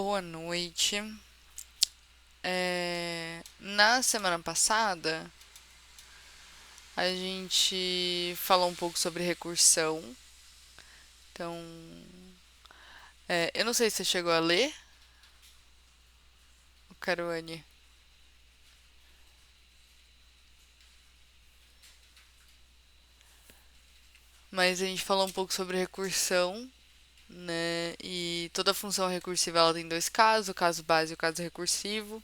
Boa noite. Na semana passada, a gente falou um pouco sobre recursão. Então, eu não sei se você chegou a ler, Caruane, mas a gente falou um pouco sobre recursão, né? E toda função recursiva ela tem dois casos, o caso base e o caso recursivo.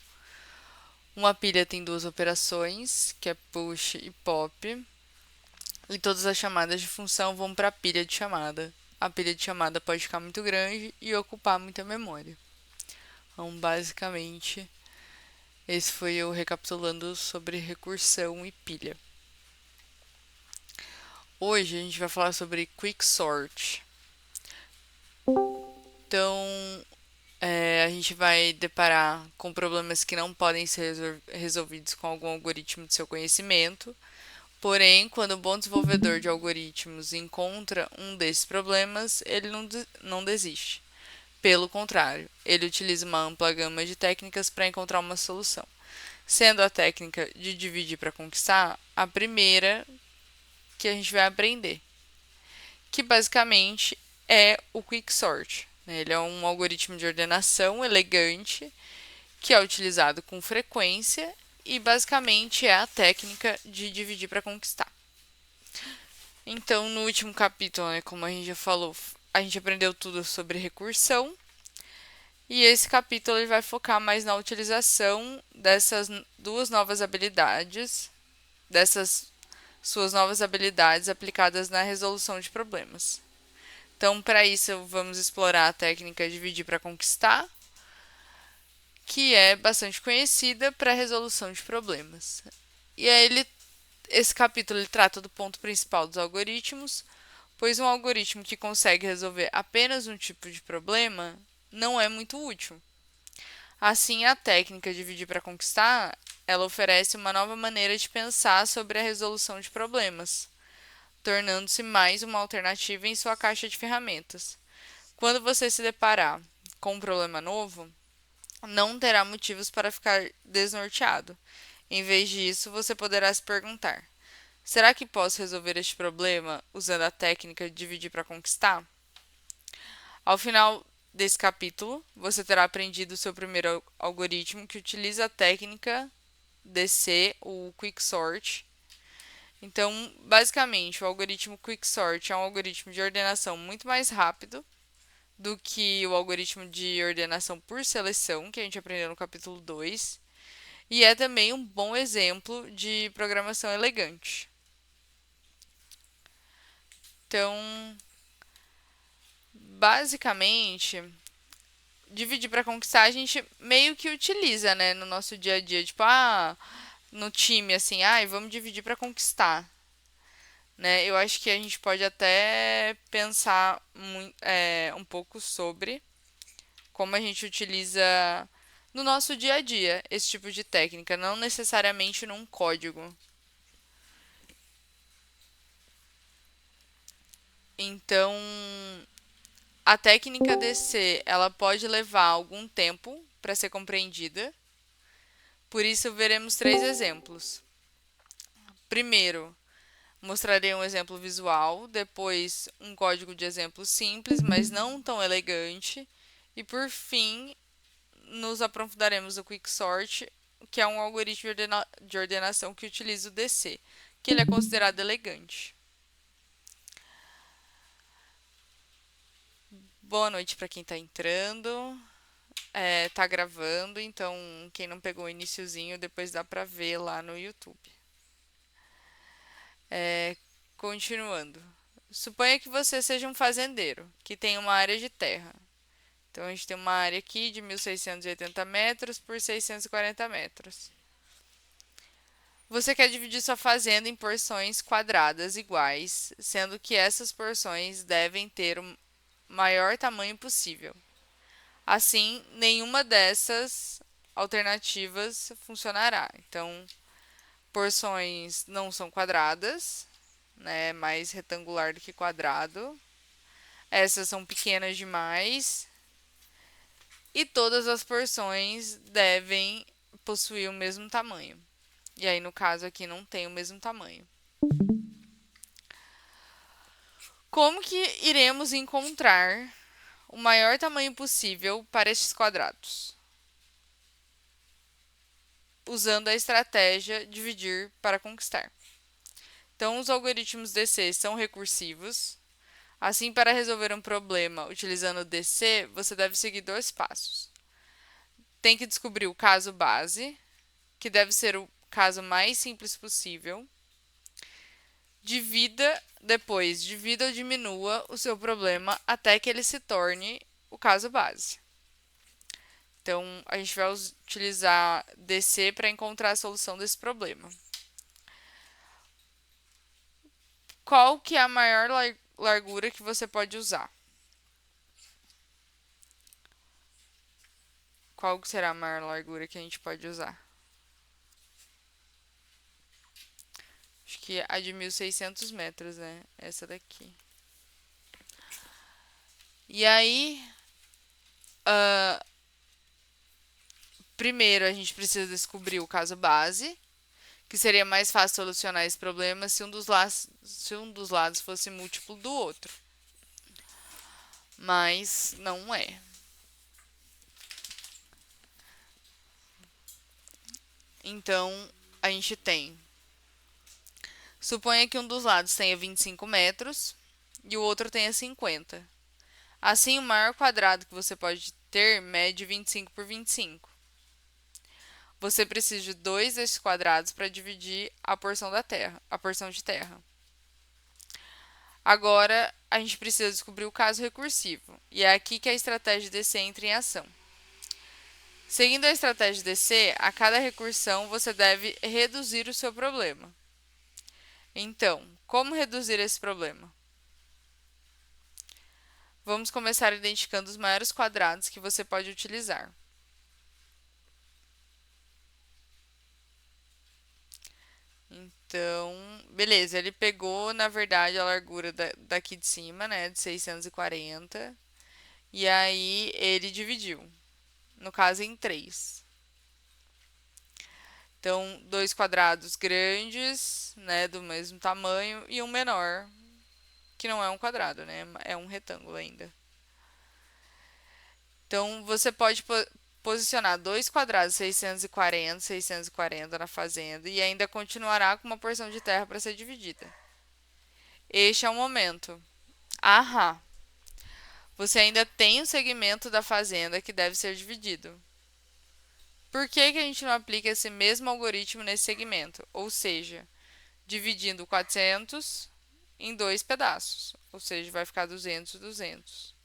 Uma pilha tem duas operações, que é push e pop. E todas as chamadas de função vão para a pilha de chamada. A pilha de chamada pode ficar muito grande e ocupar muita memória. Então, basicamente, esse foi eu recapitulando sobre recursão e pilha. Hoje a gente vai falar sobre quicksort. Então, a gente vai deparar com problemas que não podem ser resolvidos com algum algoritmo de seu conhecimento. Porém, quando o bom desenvolvedor de algoritmos encontra um desses problemas, ele não desiste. Pelo contrário, ele utiliza uma ampla gama de técnicas para encontrar uma solução, sendo a técnica de dividir para conquistar a primeira que a gente vai aprender, que basicamente é o quicksort. Ele é um algoritmo de ordenação elegante que é utilizado com frequência e basicamente é a técnica de dividir para conquistar. Então, no último capítulo, né, como a gente já falou, a gente aprendeu tudo sobre recursão. E esse capítulo ele vai focar mais na utilização dessas duas novas habilidades, dessas suas novas habilidades aplicadas na resolução de problemas. Então, para isso, vamos explorar a técnica dividir para conquistar, que é bastante conhecida para a resolução de problemas. E aí esse capítulo ele trata do ponto principal dos algoritmos, pois um algoritmo que consegue resolver apenas um tipo de problema não é muito útil. Assim, a técnica dividir para conquistar, ela oferece uma nova maneira de pensar sobre a resolução de problemas, tornando-se mais uma alternativa em sua caixa de ferramentas. Quando você se deparar com um problema novo, não terá motivos para ficar desnorteado. Em vez disso, você poderá se perguntar: será que posso resolver este problema usando a técnica de dividir para conquistar? Ao final desse capítulo, você terá aprendido o seu primeiro algoritmo que utiliza a técnica DC, o Quicksort. Então, basicamente, o algoritmo Quicksort é um algoritmo de ordenação muito mais rápido do que o algoritmo de ordenação por seleção, que a gente aprendeu no capítulo 2, e é também um bom exemplo de programação elegante. Então, basicamente, dividir para conquistar a gente meio que utiliza, né, no nosso dia a dia, tipo, no time assim, vamos dividir para conquistar, né? Eu acho que a gente pode até pensar um pouco sobre como a gente utiliza no nosso dia a dia esse tipo de técnica, não necessariamente num código. Então, a técnica DC, ela pode levar algum tempo para ser compreendida. Por isso, veremos três exemplos. Primeiro, mostrarei um exemplo visual, depois um código de exemplo simples, mas não tão elegante, e por fim, nos aprofundaremos no Quicksort, que é um algoritmo de ordenação que utiliza o DC, que ele é considerado elegante. Boa noite para quem está entrando. Tá gravando, então quem não pegou o iniciozinho, depois dá para ver lá no YouTube. É, continuando. Suponha que você seja um fazendeiro que tem uma área de terra. Então a gente tem uma área aqui de 1.680 metros por 640 metros. Você quer dividir sua fazenda em porções quadradas iguais, sendo que essas porções devem ter o maior tamanho possível. Assim, nenhuma dessas alternativas funcionará. Então, porções não são quadradas, né? Mais retangular do que quadrado. Essas são pequenas demais e todas as porções devem possuir o mesmo tamanho. E aí, no caso aqui, não tem o mesmo tamanho. Como que iremos encontrar o maior tamanho possível para estes quadrados? Usando a estratégia dividir para conquistar. Então, os algoritmos DC são recursivos. Assim, para resolver um problema utilizando o DC, você deve seguir dois passos. Tem que descobrir o caso base, que deve ser o caso mais simples possível. Divida ou diminua o seu problema até que ele se torne o caso base. Então, a gente vai utilizar DC para encontrar a solução desse problema. Qual que é a maior largura que você pode usar? Qual que será a maior largura que a gente pode usar? Acho que é a de 1.600 metros, né? Essa daqui. E aí, primeiro a gente precisa descobrir o caso base, que seria mais fácil solucionar esse problema se um dos lados fosse múltiplo do outro. Mas não é. Então, a gente tem. Suponha que um dos lados tenha 25 metros e o outro tenha 50. Assim, o maior quadrado que você pode ter mede 25 por 25. Você precisa de dois desses quadrados para dividir a porção da terra, a porção de terra. Agora, a gente precisa descobrir o caso recursivo, e é aqui que a estratégia DC entra em ação. Seguindo a estratégia DC, a cada recursão você deve reduzir o seu problema. Então, como reduzir esse problema? Vamos começar identificando os maiores quadrados que você pode utilizar. Então, beleza, ele pegou, na verdade, a largura daqui de cima, né, de 640, e aí ele dividiu, no caso em 3. Então, dois quadrados grandes, né, do mesmo tamanho, e um menor, que não é um quadrado, né, é um retângulo ainda. Então, você pode posicionar dois quadrados 640 na fazenda e ainda continuará com uma porção de terra para ser dividida. Este é o momento. Ahá! Você ainda tem o segmento da fazenda que deve ser dividido. Por que que a gente não aplica esse mesmo algoritmo nesse segmento? Ou seja, dividindo 400 em dois pedaços. Ou seja, vai ficar 200, 200.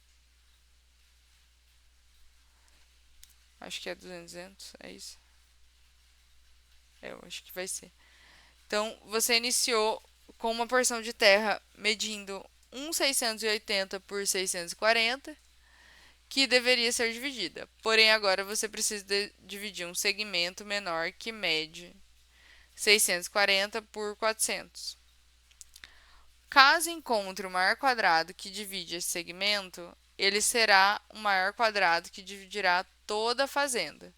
Acho que é 200, 200, é isso? Eu acho que vai ser. Então, você iniciou com uma porção de terra medindo 1,680 por 640, que deveria ser dividida. Porém, agora você precisa dividir um segmento menor que mede 640 por 400. Caso encontre o maior quadrado que divide esse segmento, ele será o maior quadrado que dividirá toda a fazenda.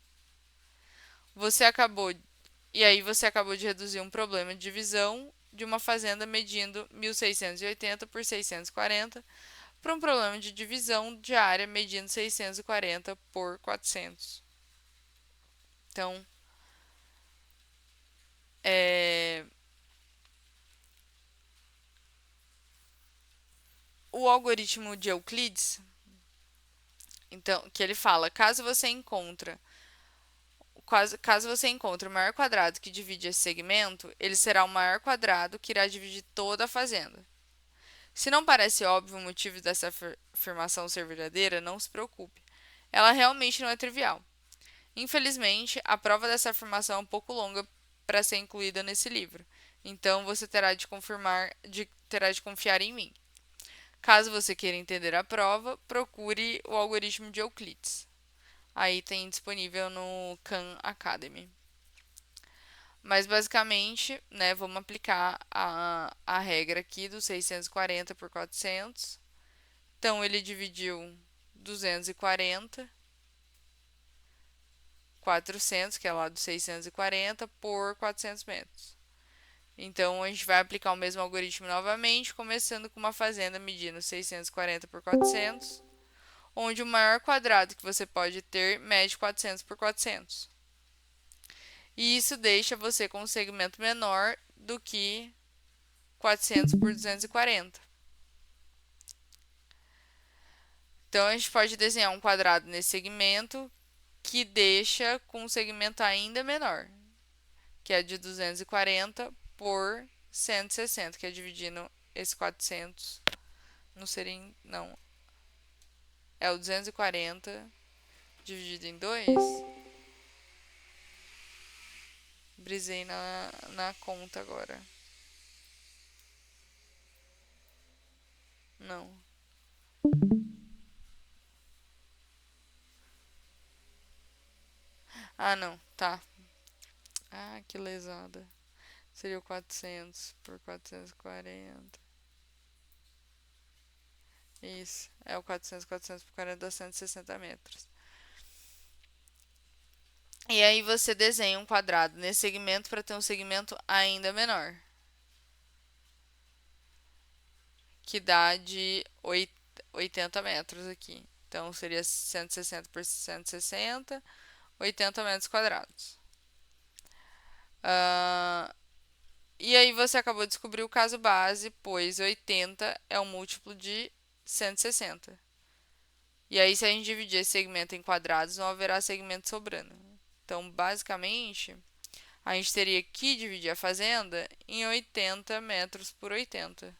E aí você acabou de reduzir um problema de divisão de uma fazenda medindo 1.680 por 640 para um problema de divisão de área medindo 640 por 400. Então, o algoritmo de Euclides, então, que ele fala, caso você encontre o maior quadrado que divide esse segmento, ele será o maior quadrado que irá dividir toda a fazenda. Se não parece óbvio o motivo dessa afirmação ser verdadeira, não se preocupe. Ela realmente não é trivial. Infelizmente, a prova dessa afirmação é um pouco longa para ser incluída nesse livro, então você terá de confiar em mim. Caso você queira entender a prova, procure o algoritmo de Euclides. Aí tem disponível no Khan Academy. Mas basicamente, né, vamos aplicar a regra aqui do 640 por 400. Então, ele dividiu 240 400, que é lá dos 640, por 400 metros. Então, a gente vai aplicar o mesmo algoritmo novamente, começando com uma fazenda medindo 640 por 400, onde o maior quadrado que você pode ter mede 400 por 400. E isso deixa você com um segmento menor do que 400 por 240. Então, a gente pode desenhar um quadrado nesse segmento que deixa com um segmento ainda menor, que é de 240 por 160, que é dividindo esse 400. Não seria. Não. É o 240 dividido em 2. Brisei na conta agora. Não. Ah, não. Tá. Ah, que lesada. Seria o 400 por 440. Isso. É o 400 por 40 dá 160 metros. E aí você desenha um quadrado nesse segmento para ter um segmento ainda menor, que dá de 80 metros aqui. Então seria 160 por 160, 80 metros quadrados. Ah, e aí você acabou de descobrir o caso base, pois 80 é um múltiplo de 160. E aí, se a gente dividir esse segmento em quadrados, não haverá segmento sobrando. Então, basicamente, a gente teria que dividir a fazenda em 80 metros por 80.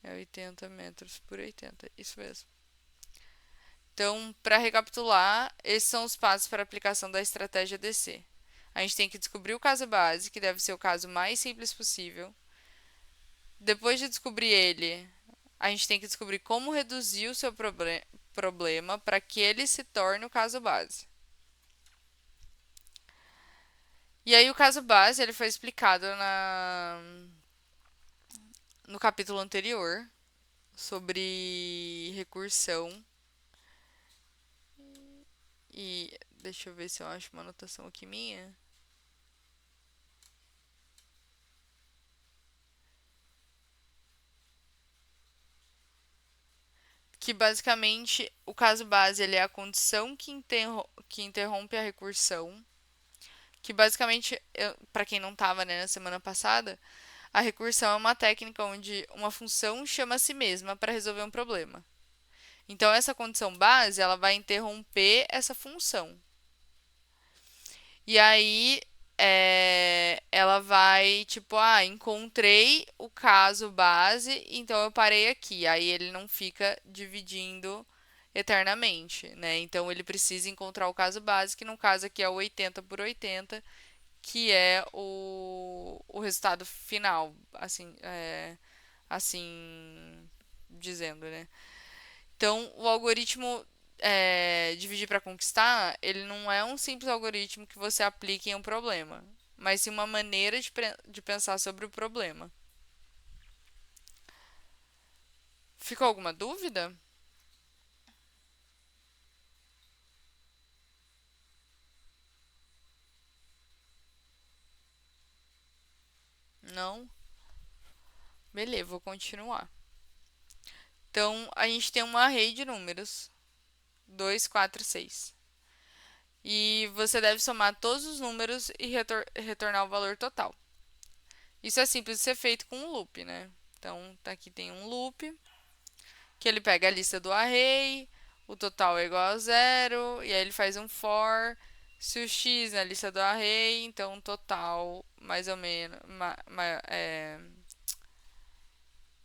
É 80 metros por 80, isso mesmo. Então, para recapitular, esses são os passos para a aplicação da estratégia DC. A gente tem que descobrir o caso base, que deve ser o caso mais simples possível. Depois de descobrir ele, a gente tem que descobrir como reduzir o seu problema para que ele se torne o caso base. E aí o caso base ele foi explicado no capítulo anterior sobre recursão. E deixa eu ver se eu acho uma anotação aqui minha. Que basicamente o caso base ele é a condição que interrompe a recursão. Que basicamente, para quem não estava, né, na semana passada, a recursão é uma técnica onde uma função chama a si mesma para resolver um problema. Então essa condição base ela vai interromper essa função. E aí ela vai, tipo, encontrei o caso base, então eu parei aqui. Aí ele não fica dividindo eternamente, né? Então ele precisa encontrar o caso base, que no caso aqui é o 80 por 80, que é o resultado final, assim dizendo, né? Então, o algoritmo dividir para conquistar, ele não é um simples algoritmo que você aplica em um problema, mas sim uma maneira de pensar sobre o problema. Ficou alguma dúvida? Não? Beleza, vou continuar. Então, a gente tem uma array de números, 2, 4, 6. E você deve somar todos os números e retornar o valor total. Isso é simples de ser feito com um loop, né? Então, aqui tem um loop, que ele pega a lista do array, o total é igual a zero, e aí ele faz um for, se o x na lista do array, então o total, mais ou menos,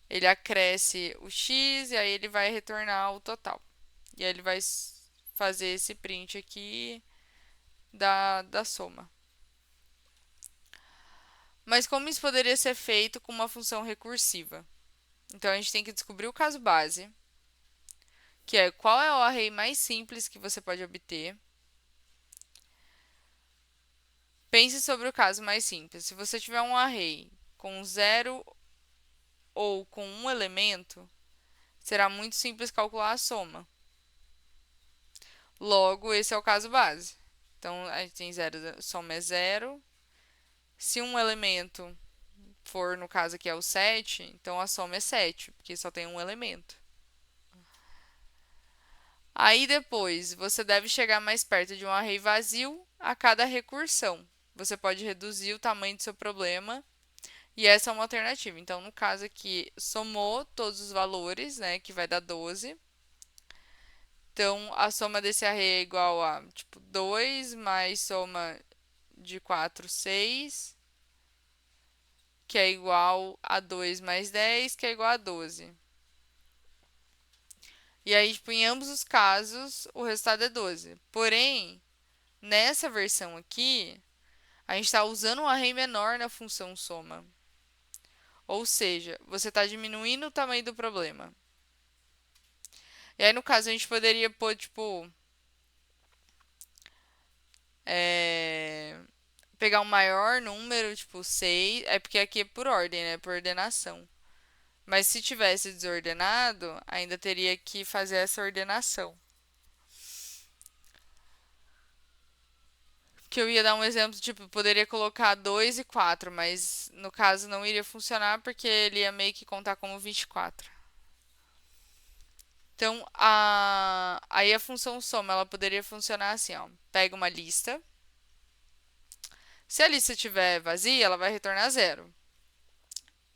ele acresce o x e aí ele vai retornar o total. E aí ele vai fazer esse print aqui da soma. Mas como isso poderia ser feito com uma função recursiva? Então a gente tem que descobrir o caso base, que é qual é o array mais simples que você pode obter. Pense sobre o caso mais simples. Se você tiver um array com zero ou com um elemento, será muito simples calcular a soma. Logo, esse é o caso base. Então, a gente tem zero, soma é zero. Se um elemento for, no caso aqui, é o 7, então a soma é 7, porque só tem um elemento. Aí depois, você deve chegar mais perto de um array vazio a cada recursão. Você pode reduzir o tamanho do seu problema e essa é uma alternativa. Então, no caso aqui, somou todos os valores, né, que vai dar 12. Então, a soma desse array é igual a, tipo, 2 mais soma de 4, 6, que é igual a 2 mais 10, que é igual a 12. E aí, tipo, em ambos os casos, o resultado é 12. Porém, nessa versão aqui, a gente está usando um array menor na função soma. Ou seja, você está diminuindo o tamanho do problema. E aí, no caso, a gente poderia pôr, tipo, é, pegar um maior número, tipo 6. É porque aqui é por ordem, né? Por ordenação. Mas se tivesse desordenado, ainda teria que fazer essa ordenação. Que eu ia dar um exemplo, tipo, poderia colocar 2 e 4, mas no caso não iria funcionar porque ele ia meio que contar como 24. Então, aí a função soma, ela poderia funcionar assim, ó. Pega uma lista. Se a lista estiver vazia, ela vai retornar zero.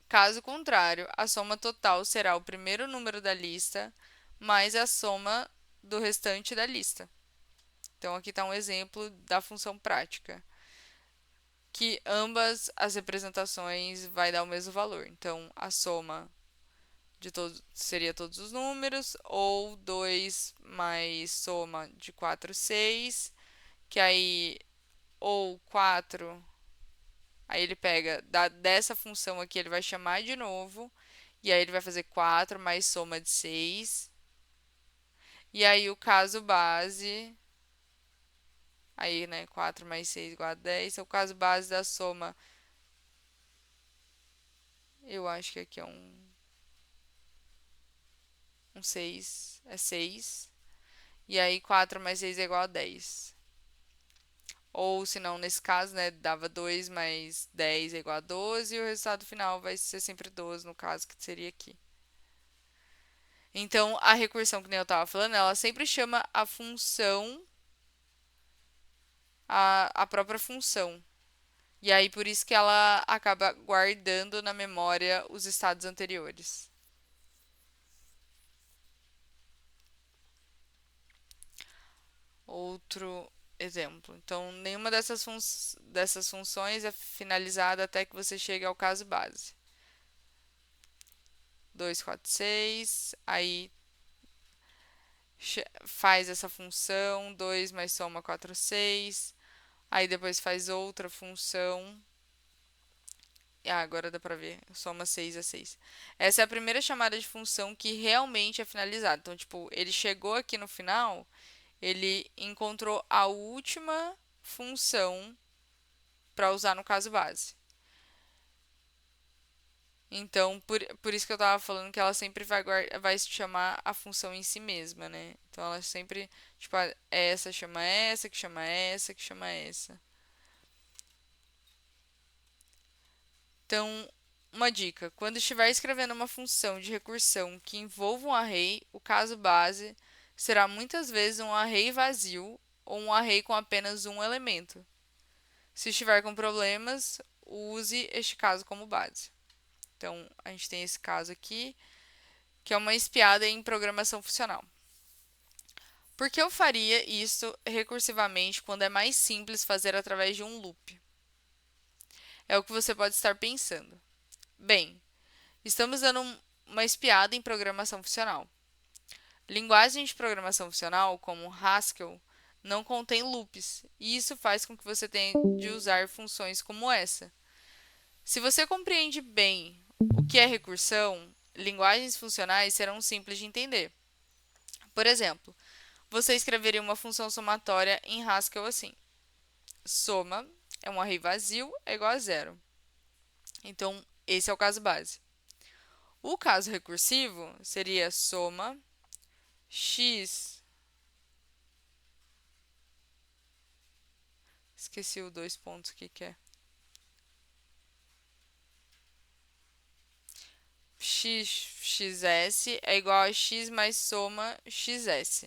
Caso contrário, a soma total será o primeiro número da lista mais a soma do restante da lista. Então, aqui está um exemplo da função prática, que ambas as representações vai dar o mesmo valor. Então, a soma de todos seria todos os números, ou 2 mais soma de 4, 6, que aí, ou 4, aí ele pega dessa função aqui, ele vai chamar de novo, e aí ele vai fazer 4 mais soma de 6. E aí o caso base, aí, né, 4 mais 6 igual a 10, é o caso base da soma, eu acho que aqui é um 6, é 6. E aí 4 mais 6 é igual a 10. Ou, se não, nesse caso, né, dava 2 mais 10 é igual a 12 e o resultado final vai ser sempre 12, no caso, que seria aqui. Então, a recursão, que nem eu estava falando, ela sempre chama a função, a própria função. E aí, por isso que ela acaba guardando na memória os estados anteriores. Outro exemplo. Então, nenhuma dessas funções é finalizada até que você chegue ao caso base. 2, 4, 6. Aí faz essa função, 2 mais soma 4, 6. Aí depois faz outra função. Agora dá pra ver. Soma 6 a 6. Essa é a primeira chamada de função que realmente é finalizada. Então, tipo, ele chegou aqui no final, ele encontrou a última função para usar no caso base. Então, por isso que eu tava falando que ela sempre vai se chamar a função em si mesma, né? Então, ela sempre, tipo, essa chama essa, que chama essa, que chama essa. Então, uma dica: quando estiver escrevendo uma função de recursão que envolva um array, o caso base será muitas vezes um array vazio ou um array com apenas um elemento. Se estiver com problemas, use este caso como base. Então, a gente tem esse caso aqui, que é uma espiada em programação funcional. Por que eu faria isso recursivamente quando é mais simples fazer através de um loop? É o que você pode estar pensando. Bem, estamos dando uma espiada em programação funcional. Linguagens de programação funcional, como Haskell, não contém loops, e isso faz com que você tenha de usar funções como essa. Se você compreende bem o que é recursão, linguagens funcionais serão simples de entender. Por exemplo, você escreveria uma função somatória em Haskell assim: soma é um array vazio é igual a zero. Então, esse é o caso base. O caso recursivo seria soma x Esqueci o dois pontos que é. Xs é igual a x mais soma xs.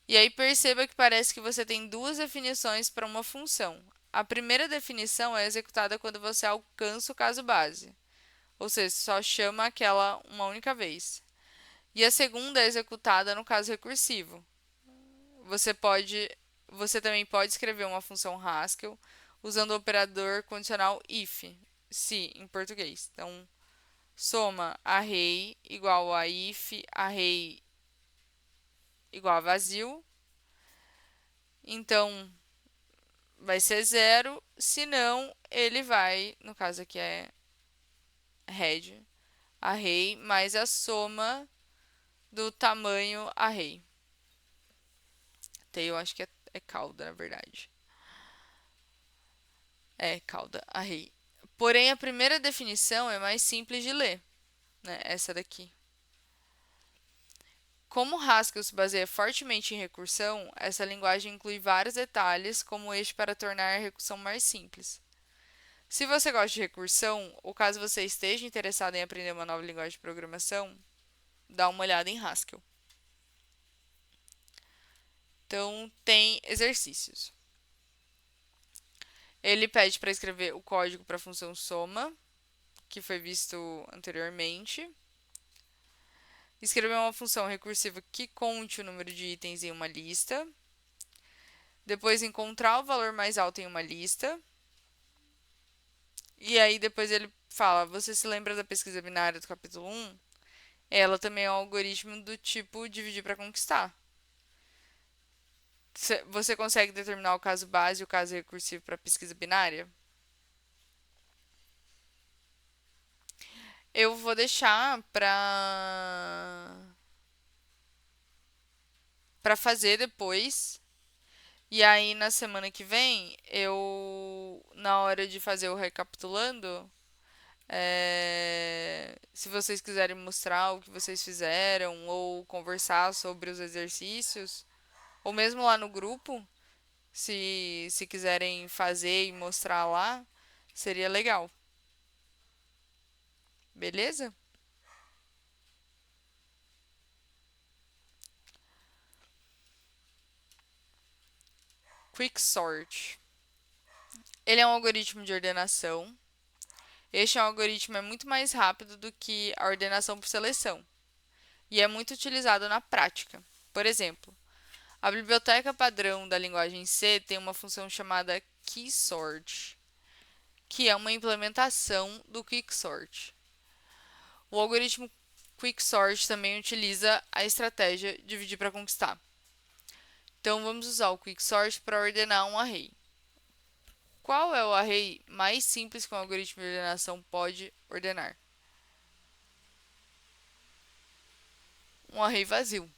E aí perceba que parece que você tem duas definições para uma função. A primeira definição é executada quando você alcança o caso base, ou seja, só chama aquela uma única vez. E a segunda é executada no caso recursivo. Você pode, você também pode escrever uma função Haskell usando o operador condicional if, se em português. Então, soma array igual a if array igual a vazio. Então, vai ser zero, se não, ele vai, no caso aqui é head, array mais a soma do tamanho array. Tail acho que é cauda, na verdade. É cauda, array. Porém, a primeira definição é mais simples de ler, né? Essa daqui. Como Haskell se baseia fortemente em recursão, essa linguagem inclui vários detalhes, como este para tornar a recursão mais simples. Se você gosta de recursão, ou caso você esteja interessado em aprender uma nova linguagem de programação, dá uma olhada em Haskell. Então, tem exercícios. Ele pede para escrever o código para a função soma, que foi visto anteriormente. Escrever uma função recursiva que conte o número de itens em uma lista. Depois, encontrar o valor mais alto em uma lista. E aí, depois ele fala: você se lembra da pesquisa binária do capítulo 1? Ela também é um algoritmo do tipo dividir para conquistar. Você consegue determinar o caso base e o caso recursivo para pesquisa binária? Eu vou deixar para fazer depois. E aí na semana que vem, eu na hora de fazer o recapitulando, se vocês quiserem mostrar o que vocês fizeram ou conversar sobre os exercícios, ou mesmo lá no grupo, se quiserem fazer e mostrar lá, seria legal. Beleza? Quicksort. Ele é um algoritmo de ordenação. Este algoritmo é muito mais rápido do que a ordenação por seleção e é muito utilizado na prática. Por exemplo, a biblioteca padrão da linguagem C tem uma função chamada keysort, que é uma implementação do quicksort. O algoritmo quicksort também utiliza a estratégia dividir para conquistar. Então vamos usar o quicksort para ordenar um array. Qual é o array mais simples que um algoritmo de ordenação pode ordenar? Um array vazio.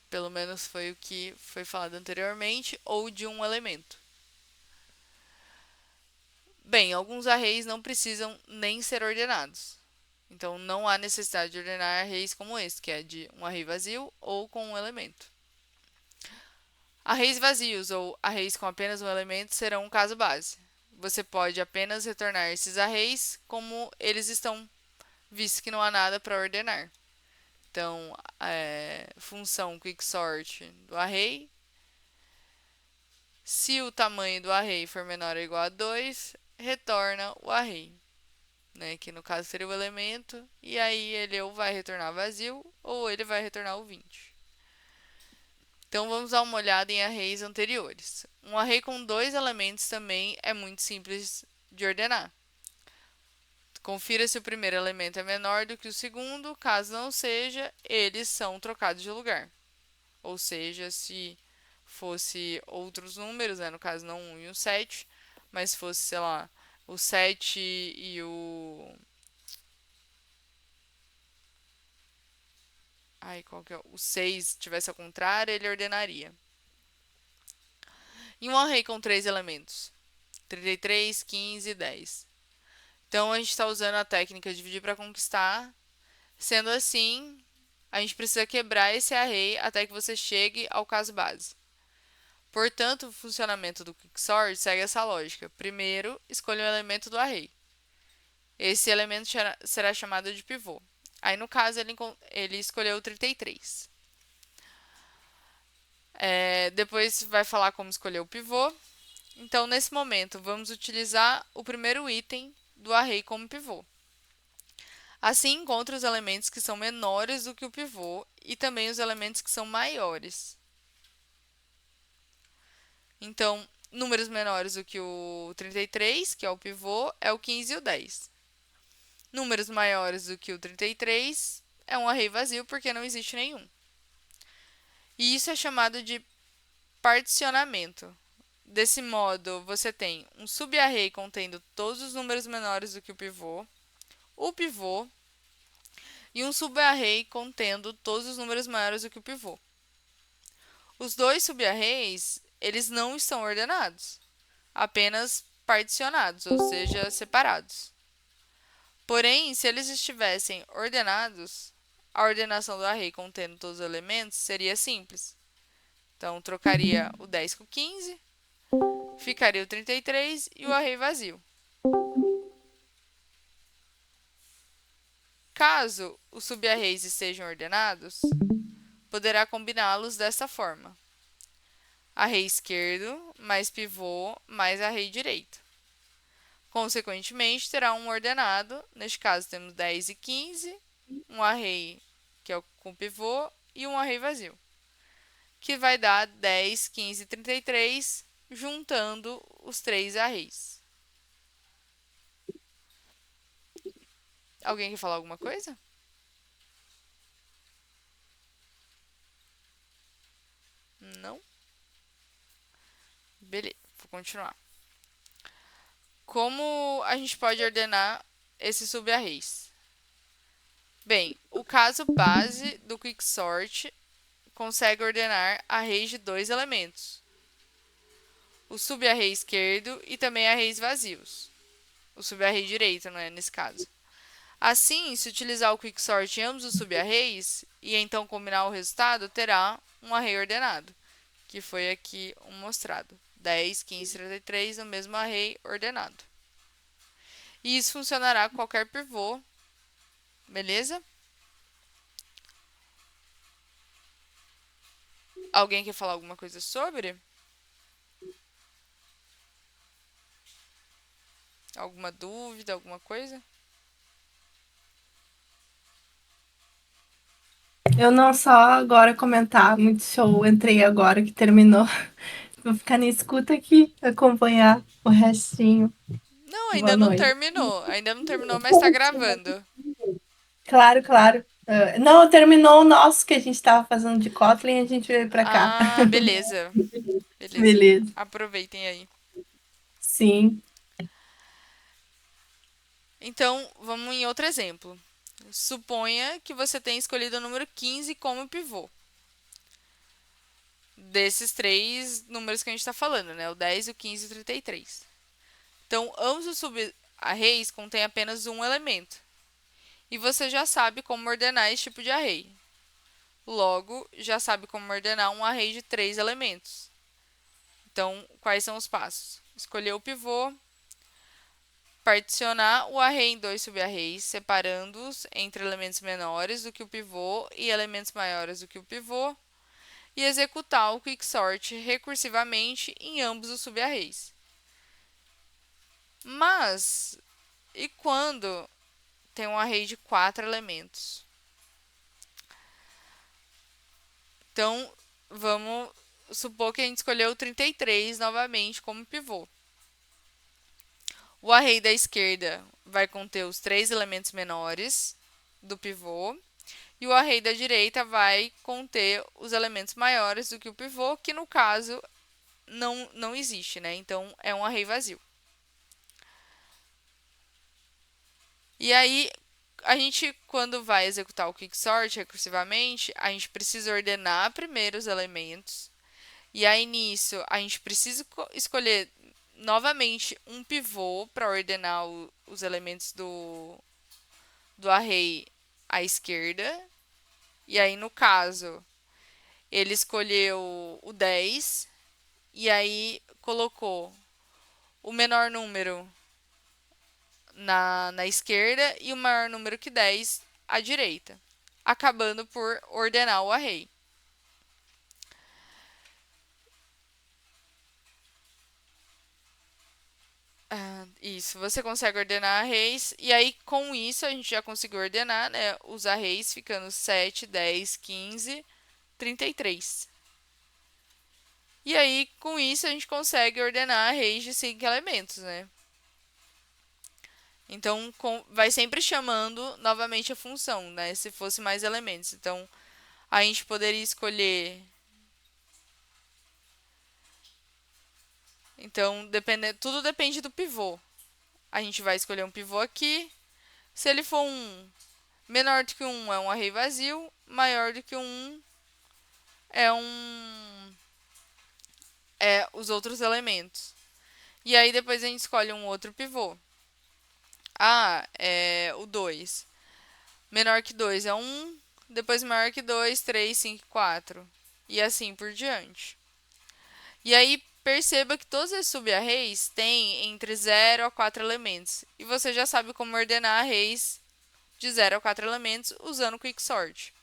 Pelo menos foi o que foi falado anteriormente, ou de um elemento. Bem, alguns arrays não precisam nem ser ordenados. Então não há necessidade de ordenar arrays como este, que é de um array vazio ou com um elemento. Arrays vazios ou arrays com apenas um elemento serão um caso base. Você pode apenas retornar esses arrays como eles estão, visto que não há nada para ordenar. Então, função quicksort do array. Se o tamanho do array for menor ou igual a 2, retorna o array, né? Que no caso seria o elemento, e aí ele ou vai retornar vazio ou ele vai retornar o 20. Então vamos dar uma olhada em arrays anteriores. Um array com dois elementos também é muito simples de ordenar. Confira se o primeiro elemento é menor do que o segundo, caso não seja, eles são trocados de lugar. Ou seja, se fosse outros números, né? No caso não 1 e o 7, mas se fosse, sei lá, o 7 e o... Ai, qual que é? O 6 tivesse ao contrário, ele ordenaria. E um array com três elementos, 33, 15 e 10. Então, a gente está usando a técnica de dividir para conquistar. Sendo assim, a gente precisa quebrar esse array até que você chegue ao caso base. Portanto, o funcionamento do quicksort segue essa lógica. Primeiro, escolha um elemento do array. Esse elemento será chamado de pivô. Aí, no caso, ele escolheu o 33. Depois vai falar como escolher o pivô. Então, nesse momento, vamos utilizar o primeiro item do array como pivô. Assim, encontra os elementos que são menores do que o pivô e também os elementos que são maiores. Então, números menores do que o 33, que é o pivô, é o 15 e o 10. Números maiores do que o 33 é um array vazio porque não existe nenhum. E isso é chamado de particionamento. Desse modo, você tem um subarray contendo todos os números menores do que o pivô e um subarray contendo todos os números maiores do que o pivô. Os dois subarrays, eles não estão ordenados, apenas particionados, ou seja, separados. Porém, se eles estivessem ordenados, a ordenação do array contendo todos os elementos seria simples. Então, trocaria o 10 com o 15, ficaria o 33 e o array vazio. Caso os subarrays estejam ordenados, poderá combiná-los dessa forma: array esquerdo mais pivô mais array direito. Consequentemente, terá um ordenado, neste caso temos 10 e 15, um array que é com pivô e um array vazio, que vai dar 10, 15 e 33, juntando os três arrays. Alguém quer falar alguma coisa? Não? Beleza, vou continuar. Como a gente pode ordenar esses subarrays? Bem, o caso base do quicksort consegue ordenar arrays de dois elementos, o subarray esquerdo e também arrays vazios. O subarray direito, não é nesse caso. Assim, se utilizar o quicksort em ambos os subarrays e então combinar o resultado, terá um array ordenado, que foi aqui mostrado. 10, 15, 33 no mesmo array ordenado. E isso funcionará com qualquer pivô, beleza? Alguém quer falar alguma coisa sobre? Alguma dúvida, alguma coisa? Eu não só agora comentar, muito show, entrei agora que terminou. Vou ficar na escuta aqui, acompanhar o restinho. Não, Boa ainda não noite. terminou. Ainda não terminou, mas está gravando. Claro, claro. Não, terminou o nosso que a gente estava fazendo de Kotlin, a gente veio para cá. Ah, beleza. Beleza. Beleza. Aproveitem aí. Sim. Então, vamos em outro exemplo. Suponha que você tenha escolhido o número 15 como pivô. Desses três números que a gente está falando, né? O 10, o 15 e o 33. Então, ambos os subarrays contêm apenas um elemento. E você já sabe como ordenar esse tipo de array. Logo, já sabe como ordenar um array de três elementos. Então, quais são os passos? Escolher o pivô, particionar o array em dois subarrays, separando-os entre elementos menores do que o pivô e elementos maiores do que o pivô, e executar o quicksort recursivamente em ambos os subarrays. Mas, e quando tem um array de 4 elementos? Então, vamos supor que a gente escolheu o 33 novamente como pivô. O array da esquerda vai conter os três elementos menores do pivô e o array da direita vai conter os elementos maiores do que o pivô, que no caso não existe, né? Então é um array vazio. E aí, a gente, quando vai executar o quicksort recursivamente, a gente precisa ordenar primeiro os elementos. E aí, nisso, a gente precisa escolher novamente um pivô para ordenar os elementos do array à esquerda. E aí, no caso, ele escolheu o 10 e aí colocou o menor número na esquerda e o maior número que 10 à direita, acabando por ordenar o array. Isso, você consegue ordenar arrays, e aí com isso a gente já conseguiu ordenar, né, os arrays ficando 7, 10, 15, 33. E aí com isso a gente consegue ordenar arrays de 5 elementos, né? Então vai sempre chamando novamente a função, né, se fosse mais elementos. Então a gente poderia escolher. Então tudo depende do pivô. A gente vai escolher um pivô aqui. Se ele for menor do que um é um array vazio, maior do que um é os outros elementos. E aí depois a gente escolhe um outro pivô. É o 2. Menor que 2 é 1, depois maior que 2, 3, 5, 4. E assim por diante. E aí perceba que todos esses subarrays têm entre 0 a 4 elementos. E você já sabe como ordenar arrays de 0 a 4 elementos usando o Quicksort.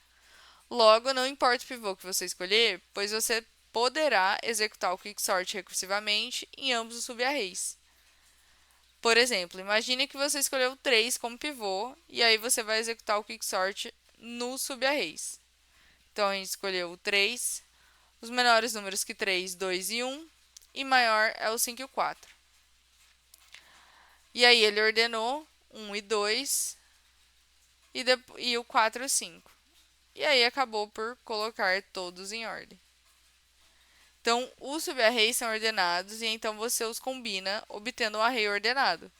Logo, não importa o pivô que você escolher, pois você poderá executar o Quicksort recursivamente em ambos os subarrays. Por exemplo, imagine que você escolheu 3 como pivô e aí você vai executar o Quicksort nos subarrays. Então a gente escolheu o 3, os menores números que 3, 2 e 1, e maior é o 5 e o 4. E aí ele ordenou 1 e 2 e o 4 e o 5. E aí acabou por colocar todos em ordem. Então, os subarrays são ordenados e então você os combina, obtendo um array ordenado.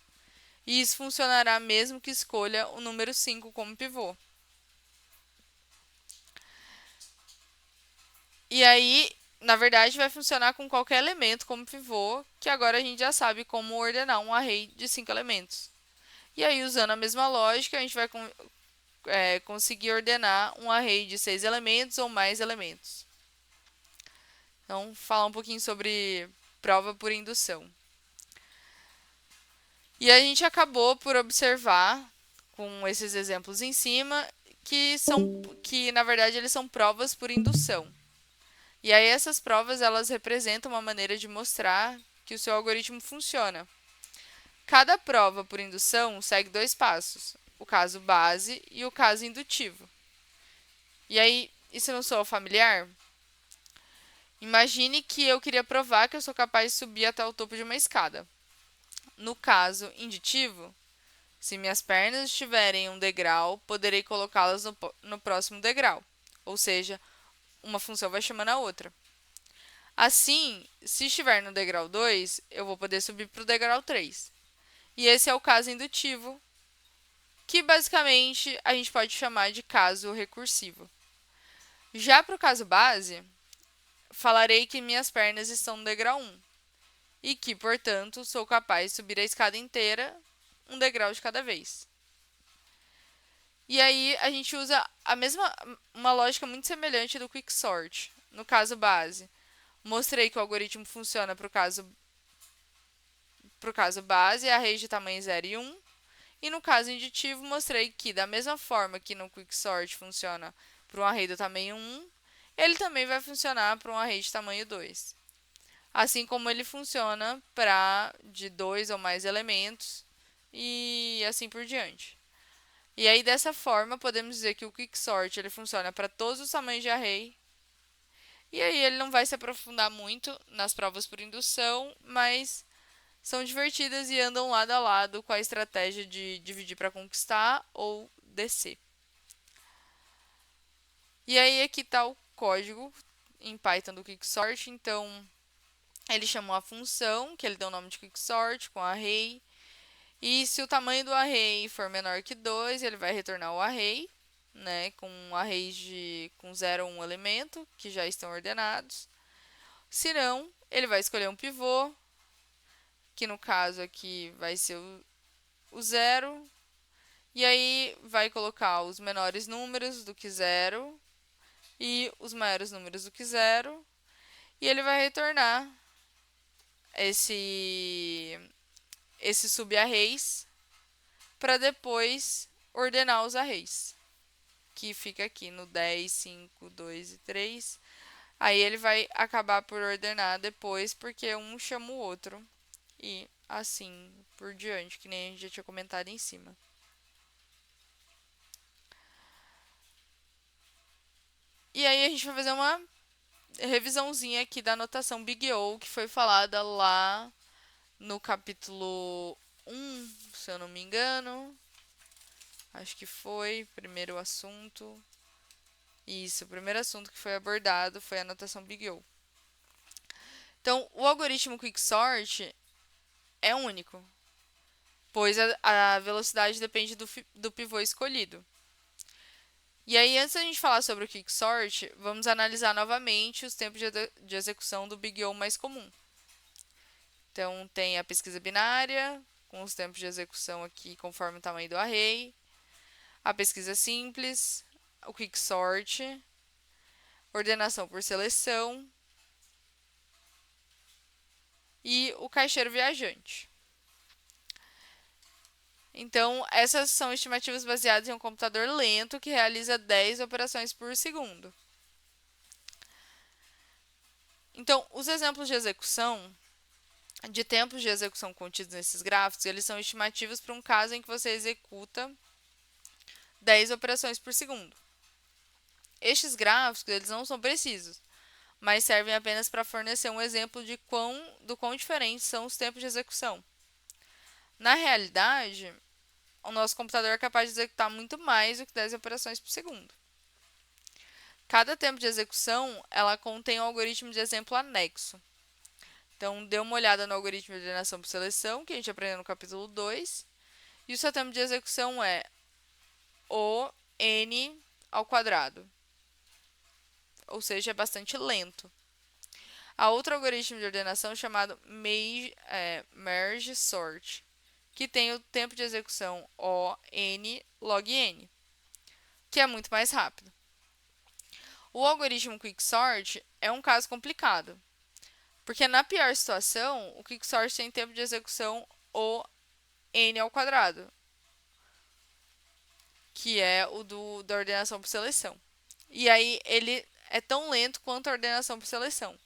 E isso funcionará mesmo que escolha o número 5 como pivô. E aí, na verdade, vai funcionar com qualquer elemento como pivô, que agora a gente já sabe como ordenar um array de 5 elementos. E aí, usando a mesma lógica, a gente vai conseguir ordenar um array de 6 elementos ou mais elementos. Então, falar um pouquinho sobre prova por indução. E a gente acabou por observar, com esses exemplos em cima, que na verdade eles são provas por indução. E aí essas provas elas representam uma maneira de mostrar que o seu algoritmo funciona. Cada prova por indução segue 2 passos, o caso base e o caso indutivo. E aí, isso não soa familiar? Imagine que eu queria provar que eu sou capaz de subir até o topo de uma escada. No caso indutivo, se minhas pernas estiverem em um degrau, poderei colocá-las no próximo degrau. Ou seja, uma função vai chamando a outra. Assim, se estiver no degrau 2, eu vou poder subir para o degrau 3. E esse é o caso indutivo, que basicamente a gente pode chamar de caso recursivo. Já para o caso base, falarei que minhas pernas estão no degrau 1 e que, portanto, sou capaz de subir a escada inteira, um degrau de cada vez. E aí a gente usa uma lógica muito semelhante do Quicksort. No caso base, mostrei que o algoritmo funciona para o caso base, arrays de tamanho 0 e 1. E no caso indutivo, mostrei que, da mesma forma que no Quicksort funciona para um array do tamanho 1, ele também vai funcionar para um array de tamanho 2. Assim como ele funciona para de 2 ou mais elementos e assim por diante. E aí, dessa forma, podemos dizer que o Quicksort ele funciona para todos os tamanhos de array. E aí ele não vai se aprofundar muito nas provas por indução, mas são divertidas e andam lado a lado com a estratégia de dividir para conquistar ou descer. E aí aqui está o código em Python do Quicksort. Então, ele chamou a função, que ele deu o nome de Quicksort, com array. E se o tamanho do array for menor que 2, ele vai retornar o array, né, com arrays com 0 ou 1 elemento, que já estão ordenados. Se não, ele vai escolher um pivô, que no caso aqui vai ser o 0, e aí vai colocar os menores números do que 0 e os maiores números do que 0, e ele vai retornar esse, esse subarrays para depois ordenar os arrays, que fica aqui no 10, 5, 2 e 3. Aí ele vai acabar por ordenar depois, porque um chama o outro. E assim por diante, que nem a gente já tinha comentado em cima. E aí a gente vai fazer uma revisãozinha aqui da notação Big O, que foi falada lá no capítulo 1, se eu não me engano. Acho que foi primeiro assunto. Isso, o primeiro assunto que foi abordado foi a notação Big O. Então, o algoritmo Quicksort é único, pois a velocidade depende do pivô escolhido. E aí, antes da gente falar sobre o Quicksort, vamos analisar novamente os tempos de execução do Big O mais comum. Então, tem a pesquisa binária, com os tempos de execução aqui conforme o tamanho do array, a pesquisa simples, o Quicksort, ordenação por seleção e o caixeiro viajante. Então, essas são estimativas baseadas em um computador lento que realiza 10 operações por segundo. Então, os exemplos de execução, de tempos de execução contidos nesses gráficos, eles são estimativos para um caso em que você executa 10 operações por segundo. Estes gráficos eles não são precisos, mas servem apenas para fornecer um exemplo do quão diferentes são os tempos de execução. Na realidade, o nosso computador é capaz de executar muito mais do que 10 operações por segundo. Cada tempo de execução ela contém um algoritmo de exemplo anexo. Então, dê uma olhada no algoritmo de ordenação por seleção, que a gente aprendeu no capítulo 2. E o seu tempo de execução é O n ao quadrado. Ou seja, é bastante lento. Há outro algoritmo de ordenação chamado Merge Sort, que tem o tempo de execução O n log n, que é muito mais rápido. O algoritmo Quicksort é um caso complicado, porque na pior situação, o Quicksort tem tempo de execução O n ao quadrado, que é o da ordenação por seleção. E aí ele é tão lento quanto a ordenação por seleção.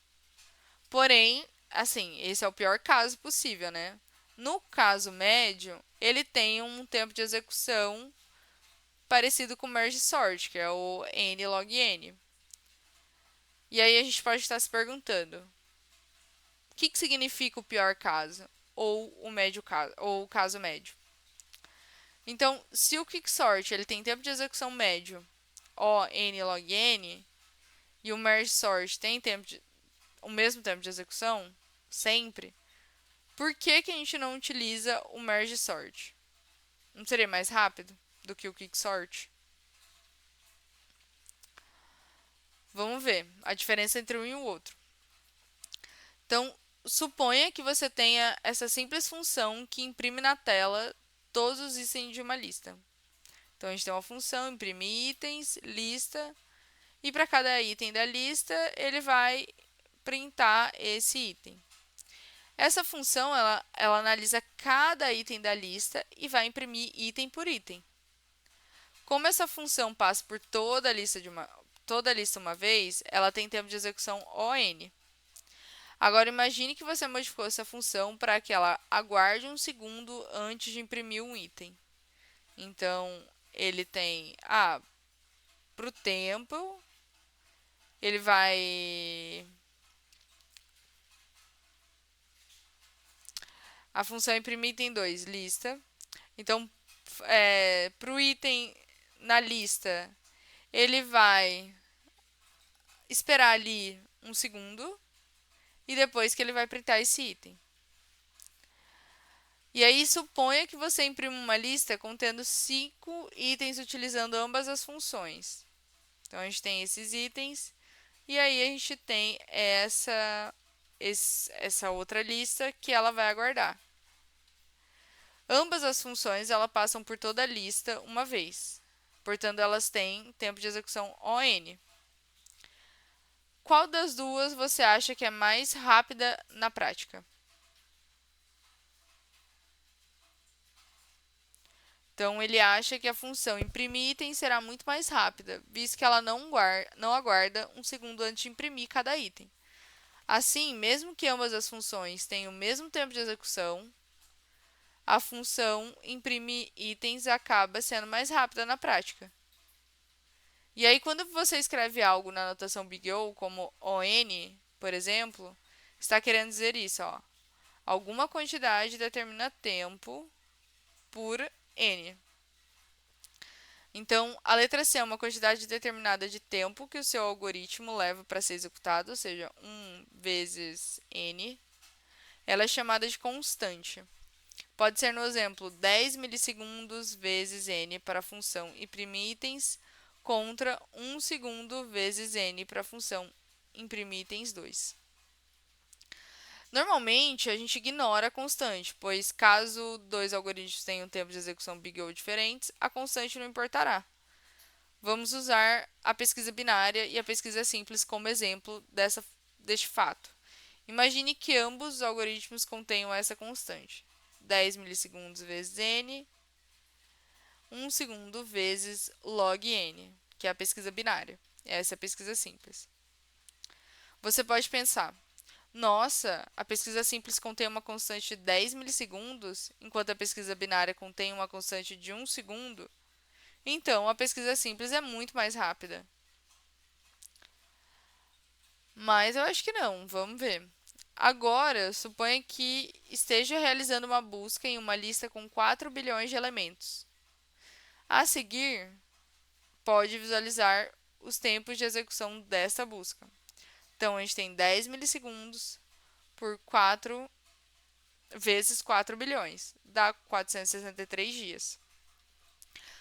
Porém, assim, esse é o pior caso possível, né? No caso médio, ele tem um tempo de execução parecido com o merge sort, que é o n log n. E aí a gente pode estar se perguntando: o que significa o pior caso ou o médio caso ou o caso médio? Então, se o quicksort ele tem tempo de execução médio O n log n e o merge sort tem o mesmo tempo de execução sempre, por que a gente não utiliza o merge sort? Não seria mais rápido do que o quicksort? Vamos ver a diferença entre um e o outro. Então, suponha que você tenha essa simples função que imprime na tela todos os itens de uma lista. Então, a gente tem uma função, imprime itens, lista, e para cada item da lista, ele vai printar esse item. Essa função, ela analisa cada item da lista e vai imprimir item por item. Como essa função passa por toda a lista uma vez, ela tem tempo de execução ON. Agora imagine que você modificou essa função para que ela aguarde um segundo antes de imprimir um item. Então, ele tem para o tempo, ele vai... A função imprimir item 2, lista. Então, para o item na lista, ele vai esperar ali um segundo e depois que ele vai printar esse item. E aí, suponha que você imprime uma lista contendo 5 itens utilizando ambas as funções. Então, a gente tem esses itens e aí a gente tem essa outra lista que ela vai aguardar. Ambas as funções elas passam por toda a lista uma vez. Portanto, elas têm tempo de execução ON. Qual das duas você acha que é mais rápida na prática? Então ele acha que a função imprimir item será muito mais rápida, visto que ela não aguarda um segundo antes de imprimir cada item. Assim, mesmo que ambas as funções tenham o mesmo tempo de execução, a função imprimir itens acaba sendo mais rápida na prática. E aí, quando você escreve algo na notação Big O, como ON, por exemplo, está querendo dizer isso, ó. Alguma quantidade determina tempo por N. Então, a letra C é uma quantidade determinada de tempo que o seu algoritmo leva para ser executado, ou seja, 1 vezes N. Ela é chamada de constante. Pode ser, no exemplo, 10 milissegundos vezes N para a função imprimir itens contra 1 segundo vezes N para a função imprimir itens 2. Normalmente, a gente ignora a constante, pois caso dois algoritmos tenham tempo de execução big O diferentes, a constante não importará. Vamos usar a pesquisa binária e a pesquisa simples como exemplo deste fato. Imagine que ambos os algoritmos contenham essa constante: 10 milissegundos vezes n, 1 segundo vezes log n, que é a pesquisa binária. Essa é a pesquisa simples. Você pode pensar: nossa, a pesquisa simples contém uma constante de 10 milissegundos, enquanto a pesquisa binária contém uma constante de 1 segundo. Então, a pesquisa simples é muito mais rápida. Mas eu acho que não, vamos ver. Agora, suponha que esteja realizando uma busca em uma lista com 4 bilhões de elementos. A seguir, pode visualizar os tempos de execução desta busca. Então, a gente tem 10 milissegundos por 4 vezes 4 bilhões, dá 463 dias.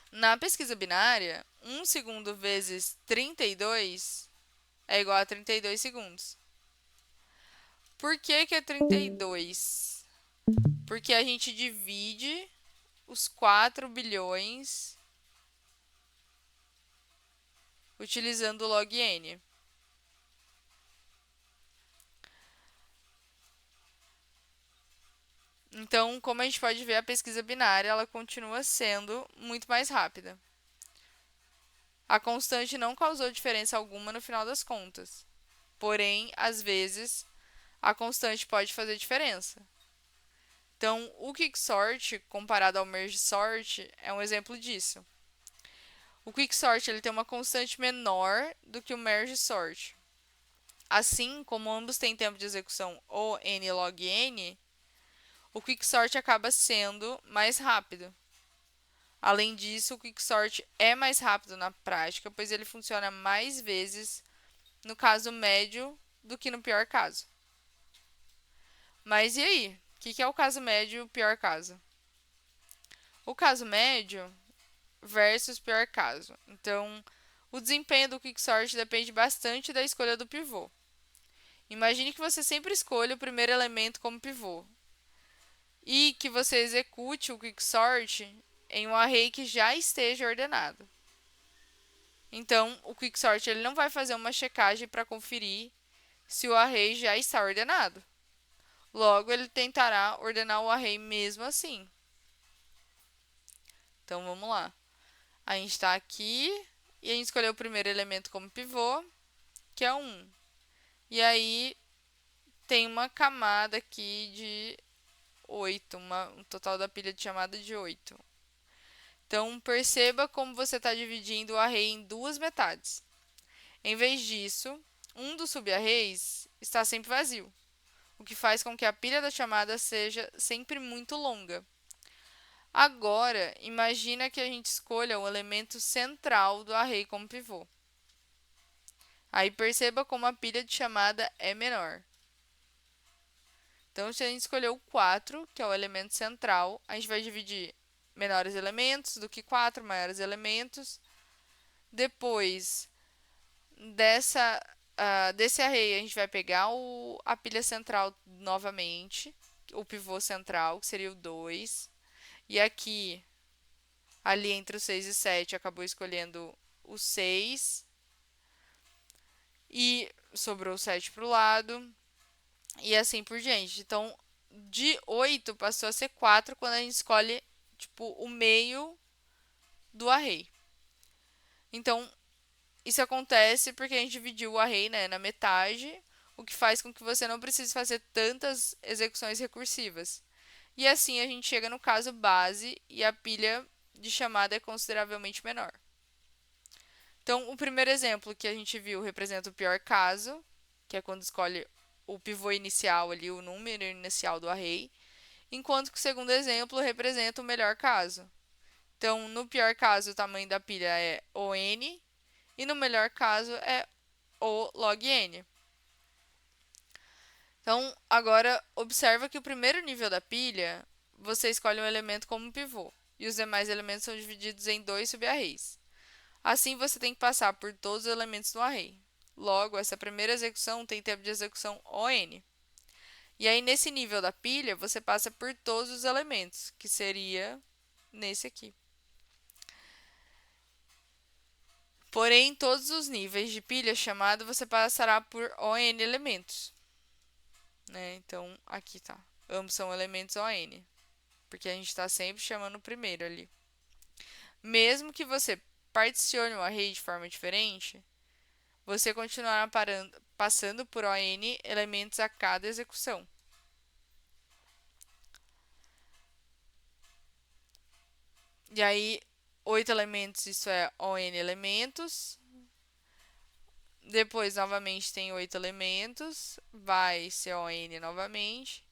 Na pesquisa binária, 1 segundo vezes 32 é igual a 32 segundos. Por que é 32? Porque a gente divide os 4 bilhões utilizando o log n. Então, como a gente pode ver, a pesquisa binária ela continua sendo muito mais rápida. A constante não causou diferença alguma no final das contas. Porém, às vezes, a constante pode fazer diferença. Então, o quicksort comparado ao merge sort é um exemplo disso. O quicksort ele tem uma constante menor do que o merge sort. Assim, como ambos têm tempo de execução O n log n, o quicksort acaba sendo mais rápido. Além disso, o quicksort é mais rápido na prática, pois ele funciona mais vezes no caso médio do que no pior caso. Mas e aí? O que é o caso médio e o pior caso? O caso médio versus pior caso. Então, o desempenho do quicksort depende bastante da escolha do pivô. Imagine que você sempre escolha o primeiro elemento como pivô e que você execute o quicksort em um array que já esteja ordenado. Então, o quicksort ele não vai fazer uma checagem para conferir se o array já está ordenado. Logo, ele tentará ordenar o array mesmo assim. Então, vamos lá. A gente está aqui e a gente escolheu o primeiro elemento como pivô, que é 1. E aí, tem uma camada aqui de 8, um total da pilha de chamada de 8. Então, perceba como você está dividindo o array em duas metades. Em vez disso, um dos subarrays está sempre vazio, o que faz com que a pilha da chamada seja sempre muito longa. Agora, imagina que a gente escolha o elemento central do array como pivô. Aí perceba como a pilha de chamada é menor. Então, se a gente escolher o 4, que é o elemento central, a gente vai dividir menores elementos do que 4 maiores elementos. Depois desse array, a gente vai pegar a pilha central novamente, o pivô central, que seria o 2. E aqui, ali entre o 6 e 7, acabou escolhendo o 6. E sobrou o 7 para o lado. E assim por diante. Então, de 8 passou a ser 4 quando a gente escolhe tipo, o meio do array. Então, isso acontece porque a gente dividiu o array, né, na metade, o que faz com que você não precise fazer tantas execuções recursivas. E assim a gente chega no caso base e a pilha de chamada é consideravelmente menor. Então, o primeiro exemplo que a gente viu representa o pior caso, que é quando escolhe o pivô inicial ali, o número inicial do array, enquanto que o segundo exemplo representa o melhor caso. Então, no pior caso, o tamanho da pilha é O n e no melhor caso é O log n. Então, agora observa que o primeiro nível da pilha, você escolhe um elemento como pivô e os demais elementos são divididos em dois subarrays. Assim, você tem que passar por todos os elementos do array. Logo, essa primeira execução tem tempo de execução ON. E aí, nesse nível da pilha, você passa por todos os elementos, que seria nesse aqui. Porém, em todos os níveis de pilha chamada, você passará por ON elementos. Né? Então, aqui tá. Ambos são elementos ON, porque a gente está sempre chamando o primeiro ali. Mesmo que você particione o array de forma diferente, você continuará passando por ON elementos a cada execução. E aí, 8 elementos, isso é ON elementos. Depois, novamente, tem 8 elementos, vai ser ON novamente.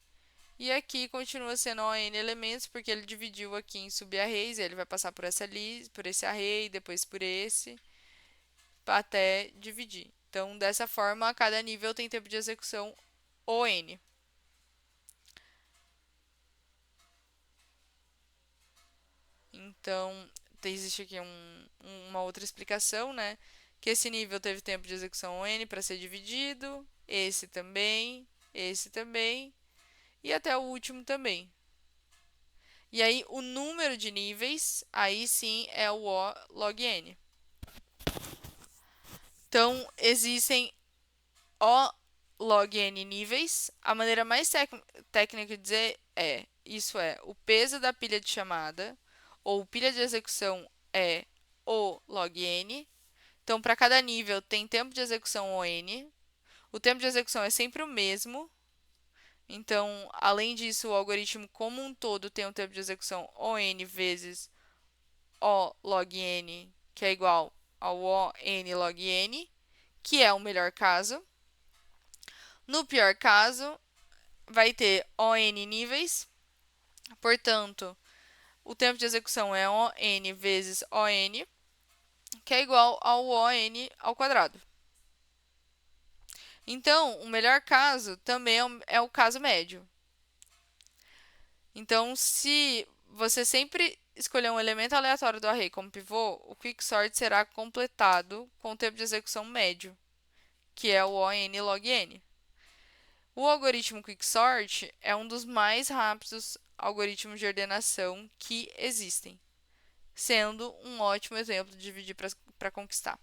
E aqui continua sendo ON elementos, porque ele dividiu aqui em subarrays, ele vai passar por por esse array, depois por esse, até dividir. Então, dessa forma, cada nível tem tempo de execução ON. Então, existe aqui uma outra explicação, né? Que esse nível teve tempo de execução ON para ser dividido, esse também, e até o último também. E aí, o número de níveis, aí sim é o O log n. Então, existem O log n níveis. A maneira mais técnica de dizer isso é, o peso da pilha de chamada, ou pilha de execução é O log n. Então, para cada nível tem tempo de execução ON. O tempo de execução é sempre o mesmo. Então, além disso, o algoritmo como um todo tem um tempo de execução ON vezes O log n, que é igual ao O n log n, que é o melhor caso. No pior caso, vai ter ON níveis, portanto, o tempo de execução é ON vezes ON, que é igual ao ON ao quadrado. Então, o melhor caso também é o caso médio. Então, se você sempre escolher um elemento aleatório do array como pivô, o quicksort será completado com o tempo de execução médio, que é o ON log n. O algoritmo quicksort é um dos mais rápidos algoritmos de ordenação que existem, sendo um ótimo exemplo de dividir para conquistar.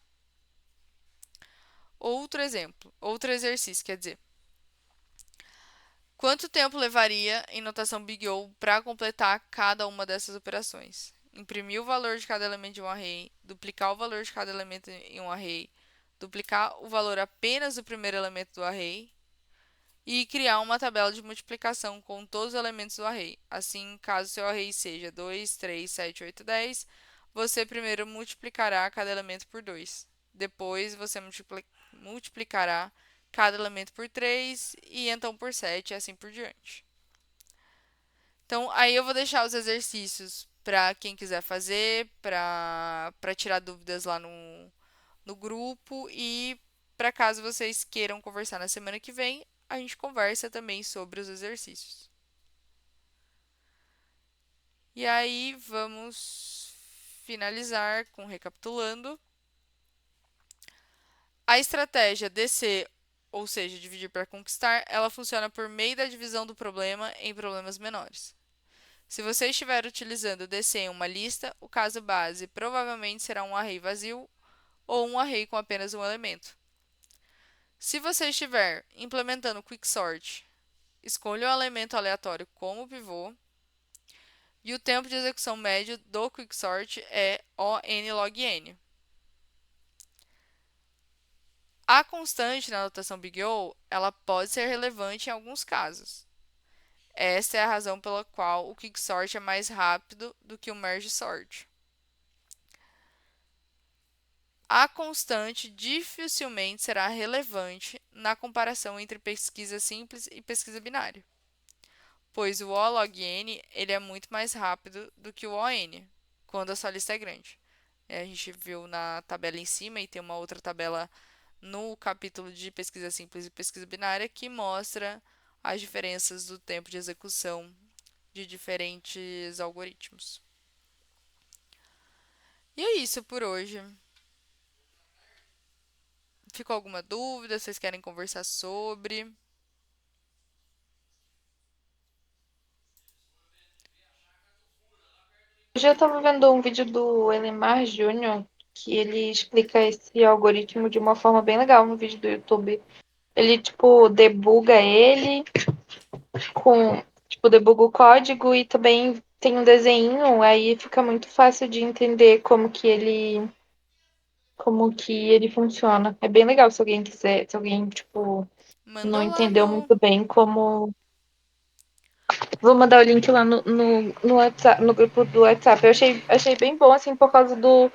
Outro exercício, quer dizer. Quanto tempo levaria em notação Big O para completar cada uma dessas operações? Imprimir o valor de cada elemento de um array, duplicar o valor de cada elemento em um array, duplicar o valor apenas do primeiro elemento do array e criar uma tabela de multiplicação com todos os elementos do array. Assim, caso seu array seja 2, 3, 7, 8, 10, você primeiro multiplicará cada elemento por 2. Depois, você multiplicará cada elemento por 3 e então por 7 e assim por diante. Então, aí eu vou deixar os exercícios para quem quiser fazer, para tirar dúvidas lá no grupo e para caso vocês queiram conversar na semana que vem, a gente conversa também sobre os exercícios. E aí, vamos finalizar com recapitulando. A estratégia DC, ou seja, dividir para conquistar, ela funciona por meio da divisão do problema em problemas menores. Se você estiver utilizando DC em uma lista, o caso base provavelmente será um array vazio ou um array com apenas um elemento. Se você estiver implementando quicksort, escolha um elemento aleatório como pivô. E o tempo de execução médio do Quicksort é ON log N. A constante na notação Big O, ela pode ser relevante em alguns casos. Esta é a razão pela qual o Quicksort é mais rápido do que o Merge Sort. A constante dificilmente será relevante na comparação entre pesquisa simples e pesquisa binária, pois o O log N ele é muito mais rápido do que o ON, quando a sua lista é grande. A gente viu na tabela em cima e tem uma outra tabela no capítulo de pesquisa simples e pesquisa binária que mostra as diferenças do tempo de execução de diferentes algoritmos. E é isso por hoje. Ficou alguma dúvida? Vocês querem conversar sobre? Hoje eu estava vendo um vídeo do Elemar Júnior que ele explica esse algoritmo de uma forma bem legal no vídeo do YouTube. Ele, tipo, debuga ele com, tipo, debuga o código e também tem um desenho, aí fica muito fácil de entender como que ele funciona. É bem legal se alguém quiser, se alguém, tipo, não Manda lá entendeu no. muito bem como. Vou mandar o link lá no WhatsApp, no grupo do WhatsApp. Eu achei bem bom, assim, por causa do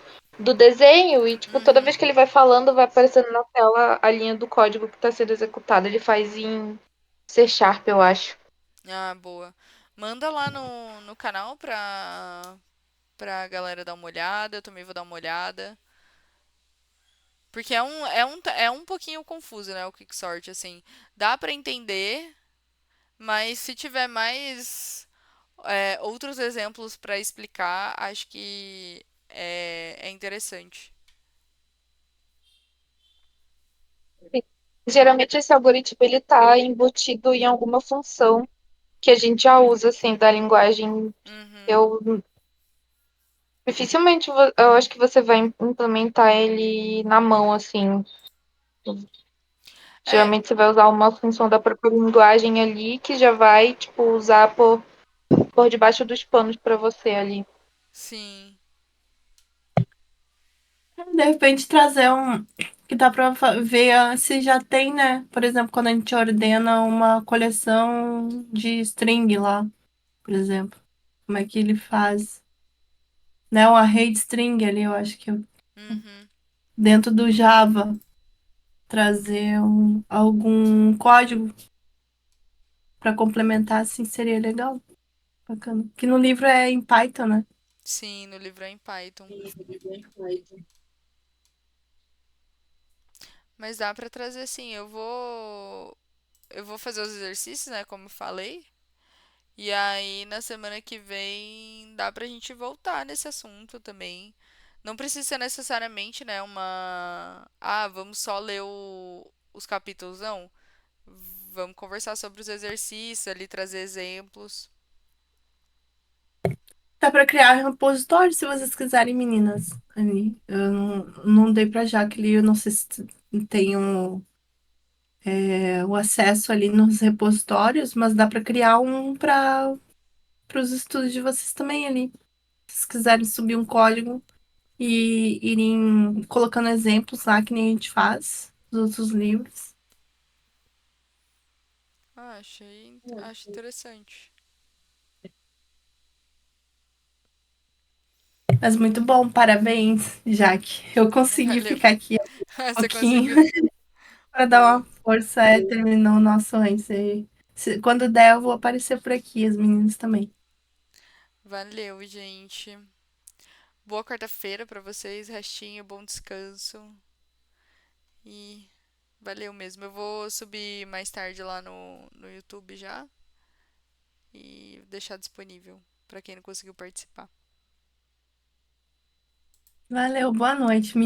desenho. E, tipo, toda vez Uhum. que ele vai falando, vai aparecendo na tela a linha do código que está sendo executado. Ele faz em C Sharp, eu acho. Ah, boa. Manda lá no canal pra galera dar uma olhada. Eu também vou dar uma olhada. Porque é um pouquinho confuso, né? O Quicksort, assim. Dá pra entender, mas se tiver mais outros exemplos pra explicar, acho que é interessante. Geralmente esse algoritmo ele está embutido em alguma função que a gente já usa, assim, da linguagem. Uhum. Eu dificilmente eu acho que você vai implementar ele na mão, assim. É, Geralmente você vai usar uma função da própria linguagem ali que já vai, tipo, usar por debaixo dos panos para você ali. sim. De repente trazer um que dá pra ver se já tem, né? Por exemplo, quando a gente ordena uma coleção de string lá, por exemplo. Como é que ele faz? Né? Um array de string ali, eu acho que Uhum. dentro do Java trazer algum código para complementar, assim, seria legal. Bacana. Que no livro é em Python, né? Sim, no livro é em Python. Mas dá pra trazer sim. Eu vou fazer os exercícios, né, como eu falei. E aí na semana que vem dá pra gente voltar nesse assunto também. Não precisa ser necessariamente, né, vamos só ler os capítulos, não. Vamos conversar sobre os exercícios ali, trazer exemplos. Dá para criar repositório se vocês quiserem, meninas. Ali. Eu não dei para Jaqueline, eu não sei se tem o acesso ali nos repositórios, mas dá para criar um para os estudos de vocês também ali. Se vocês quiserem subir um código e irem colocando exemplos lá, que nem a gente faz nos outros livros. Acho interessante. Mas muito bom, parabéns, Jaque. Eu consegui Valeu. ficar aqui um Você pouquinho conseguiu. para dar uma Boa. força. Terminou o nosso antes. E quando der, eu vou aparecer por aqui, as meninas também. Valeu, gente. Boa quarta-feira pra vocês, restinho, bom descanso. E valeu mesmo. Eu vou subir mais tarde lá no YouTube já e deixar disponível pra quem não conseguiu participar. Valeu, boa noite,